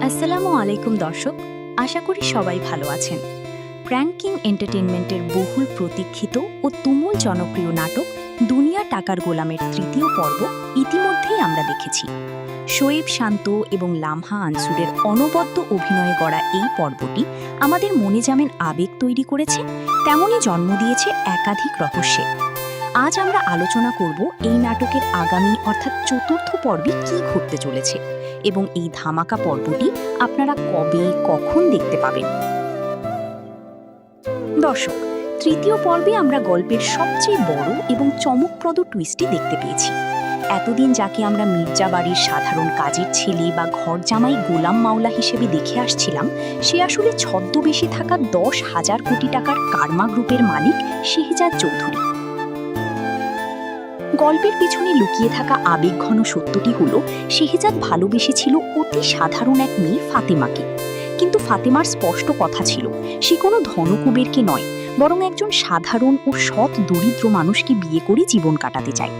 আসসালামু আলাইকুম দর্শক, আশা করি সবাই ভালো আছেন। প্র্যাঙ্কিং এন্টারটেইনমেন্টের বহুল প্রতীক্ষিত ও তুমুল জনপ্রিয় নাটক দুনিয়া টাকার গোলামের তৃতীয় পর্ব ইতিমধ্যেই আমরা দেখেছি। শোয়েব শান্ত এবং লামহা আনসুরের অনবদ্য অভিনয়ে গড়া এই পর্বটি আমাদের মনে যেমন আবেগ তৈরি করেছে, তেমনই জন্ম দিয়েছে একাধিক রহস্যে। আজ আমরা আলোচনা করব এই নাটকের আগামী অর্থাৎ চতুর্থ পর্বে কী ঘটতে চলেছে এবং এই ধামাকা পর্বটি আপনারা কবে কখন দেখতে পাবেন। দর্শক, তৃতীয় পর্বে আমরা গল্পের সবচেয়ে বড় এবং চমকপ্রদ টুইস্টটি দেখতে পেয়েছি। এতদিন যাকে আমরা মির্জা বাড়ির সাধারণ কাজের ছেলে বা ঘর জামাই গোলাম মাওলা হিসেবে দেখে আসছিলাম, সে আসলে ছদ্মবেশে থাকা 10,000 কোটি টাকার কার্মা গ্রুপের মালিক শেহজাদ চৌধুরী। গল্পের পিছনে লুকিয়ে থাকা আবেগঘন সত্যটি হলো, শেহজাদ ভালোবেসেছিল অতি সাধারণ এক মেয়ে ফাতেমাকে। কিন্তু ফাতেমার স্পষ্ট কথা ছিল, সে কোনো ধনকুবেরকে নয়, বরং একজন সাধারণ ও সৎ দরিদ্র মানুষকে বিয়ে করে জীবন কাটাতে চায়।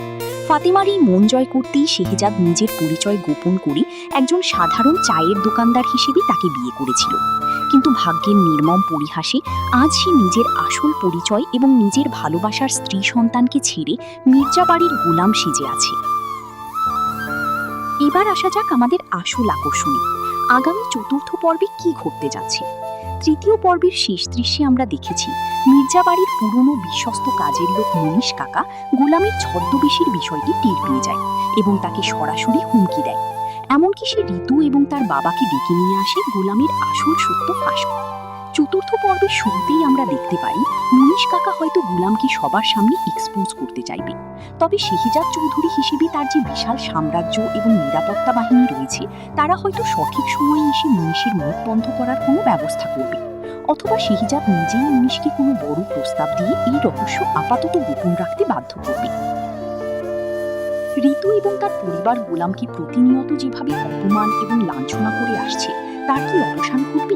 ফাতেমার এই মন জয় করতেই শেহজাদ নিজের পরিচয় গোপন করে একজন সাধারণ চায়ের দোকানদার হিসেবে তাকে বিয়ে করেছিল। কিন্তু ভাগ্যের নির্মম পরিহাসে আজ সে নিজের আসল পরিচয় এবং নিজের ভালোবাসার স্ত্রী সন্তানকে ছেড়ে মির্জা বাড়ির গোলাম সেজে আছে। এবার আসা যাক আমাদের আসল আকর্ষণে, আগামী চতুর্থ পর্বে কি ঘটতে যাচ্ছে। তৃতীয় পর্বের শেষ দৃশ্যে আমরা দেখেছি মির্জা বাড়ির পুরনো বিশ্বস্ত কাজের লোক মনীষ কাকা গোলামের ছদ্মবেশের বিষয়টি টের পেয়ে যায় এবং তাকে সরাসরি হুমকি দেয়। এমনকি সে ঋতু এবং তার বাবাকে ডেকে নিয়ে আসে গোলামের আসল সত্য ফাঁস করতে। চতুর্থ পর্বের শুরুতেই আমরা দেখতে পাই মনীষ কাকা হয়তো গোলামকে সবার সামনে এক্সপোজ করতে চাইবে। তবে শেহজাদ চৌধুরী হিসেবে তার যে বিশাল সাম্রাজ্য এবং নিরাপত্তা বাহিনী রয়েছে, তারা হয়তো সঠিক সময়ে এসে মনীষের মুখ বন্ধ করার কোনো ব্যবস্থা করবে। অথবা শেহজাদ নিজেই মনীষকে কোনো বড় প্রস্তাব দিয়ে এই রহস্য আপাতত গোপন রাখতে বাধ্য করবে। ঋতু এবং তার পরিবার গোলামকে প্রতিনিয়ত যেভাবে অপমান এবং লাঞ্ছনা করে আসছে, তার কি অবসান ঘটবে?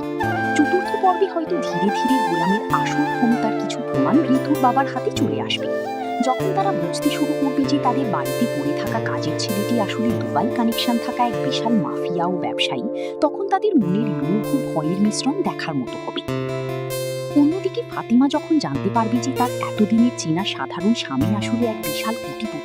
চতুর্থ পর্বে হয়তো ধীরে ধীরে গোলামের আসল ক্ষমতার কিছু প্রমাণ ঋতুর বাবার হাতে চলে আসবে। যখন তারা বুঝতে শুরু করবে যে তাদের বাড়িতে পড়ে থাকা কাজের ছেলেটি আসলে দুবাই কানেকশন থাকা এক বিশাল মাফিয়া ও ব্যবসায়ী, তখন তাদের মনের লোভ ও ভয়ের মিশ্রণ দেখার মতো হবে। অন্যদিকে ফাতিমা যখন জানতে পারবে যে তার এতদিনের চেনা সাধারণ স্বামী আসলে এক বিশাল কোটিপতি,